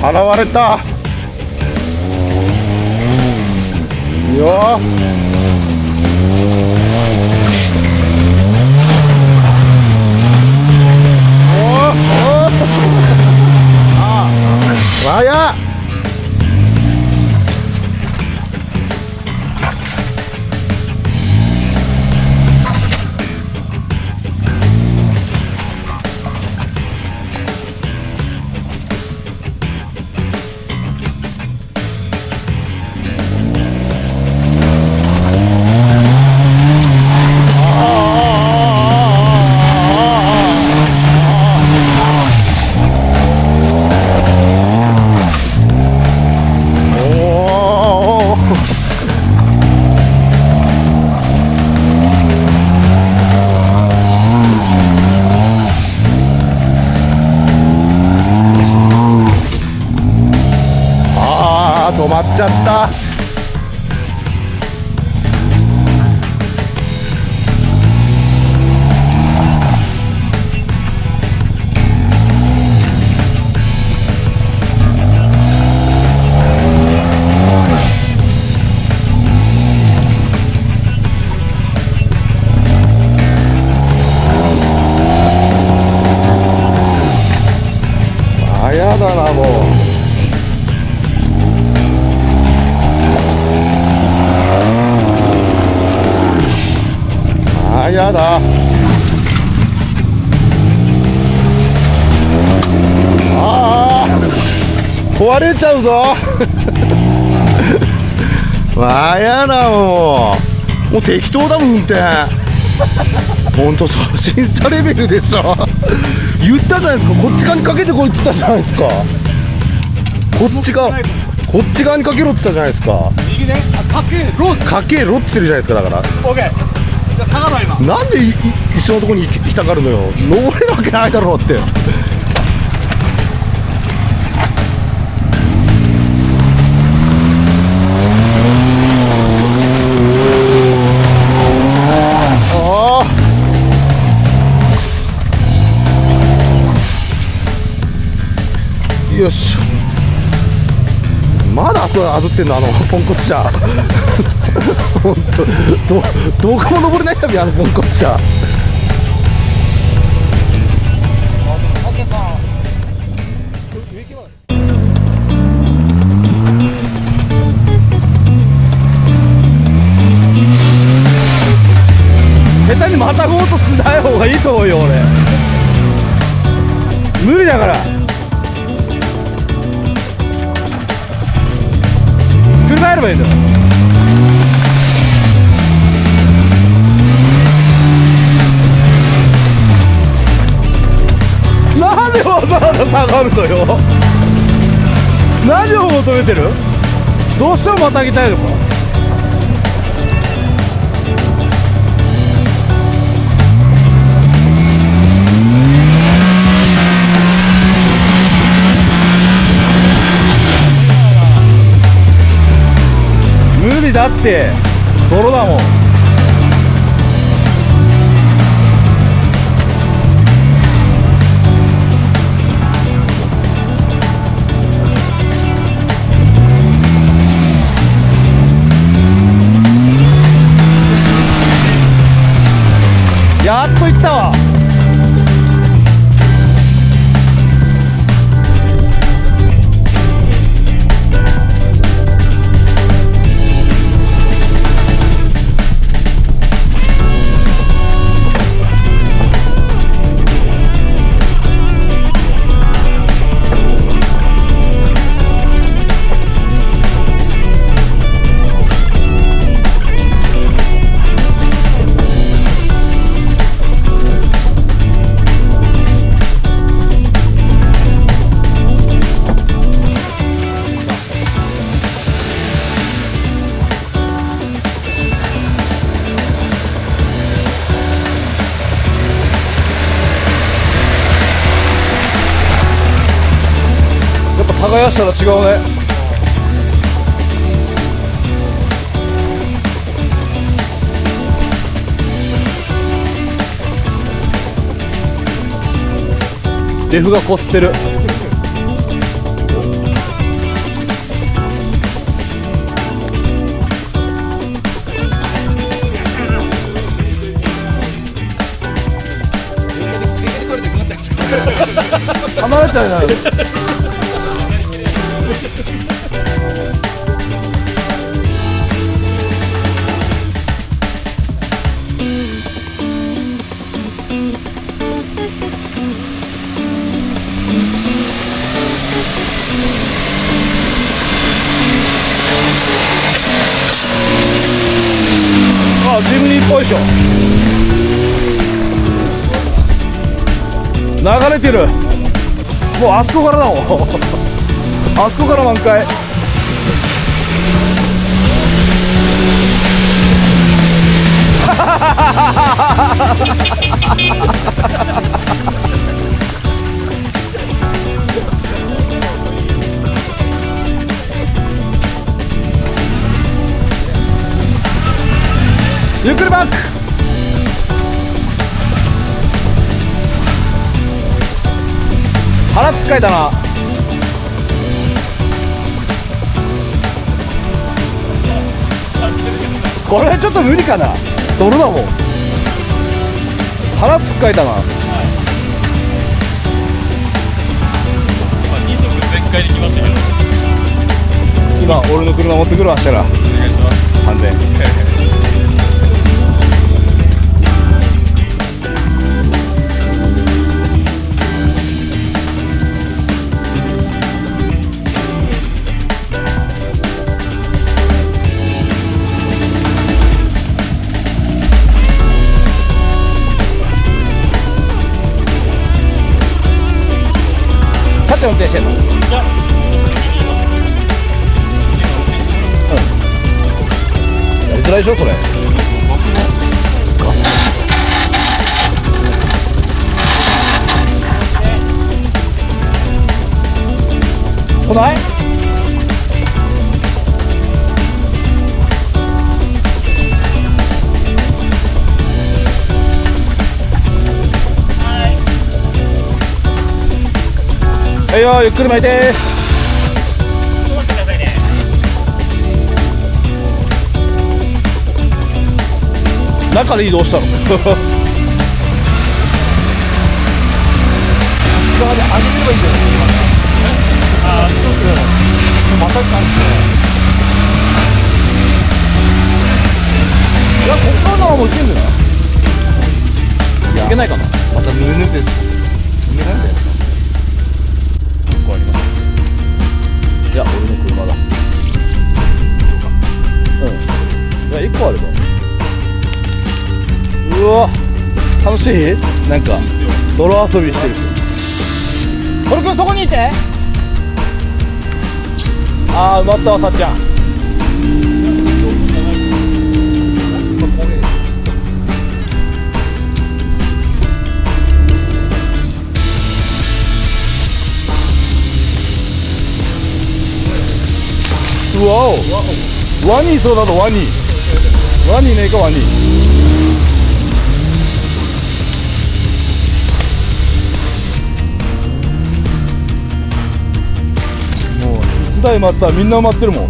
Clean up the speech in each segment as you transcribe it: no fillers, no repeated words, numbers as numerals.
現れたいいよ。わや止まっちゃった。あ、やだなもう。やだ。あー壊れちゃうぞわやだもう適当だもん運転ほんと初心者レベルでしょ言ったじゃないですか、こっち側にかけてこいって言ったじゃないですか。こっち側にかけろって言ったじゃないですか。右ね、かけろって言ってるじゃないですか。だからオッケー。じゃあ下がろう今。なんで一緒のとこに行きたがるのよ。登れるわけないだろうって。よし。まだあそこあずってんの、ポンコツ車ほんとどこも登れないたび、ポンコツ車。下手にまたごうとしない方がいいと思うよ俺。無理だから。振り返ればいいんだよ。なんでわざわざ下がるのよ。何を求めてる？どうしてもまたぎたいのか。無理だって、泥だもん。やっと行ったわ。耕したら違うね。デフがこすってる。離れちゃいない。あ、ジムニーっぽいでしょ。流れてる。もうあそこからだもん。あそこから満開。ゆっくりバック。腹つっかえたな。これちょっと無理かな。泥だもん。腹つっかえたな。2速全開で来ましたけど。今俺の車持ってくるわしたら。お願いします。完全。運転してんの？うん。やりづらいでしょそれ。来ない？はいよ、ゆっくり巻いて。中で移動したの。今まで上げればいいんだよ。ああ、そうっすね。また感じ。いや、こっからならもういけんだよな。いけないかな。またヌーヌーです進めないんだよ。1個あります。いや、俺の車だ。うん。いや、1個あれば。うわ、楽しい？なんか泥遊びしてる。これくんそこにいて。あー、埋まったわさっちゃん。うわお、ワニいそうだぞ。ワニねえか。ワニもう1台埋まったらみんな埋まってるもん。あ、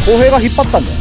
浩平が引っ張ったんだよ。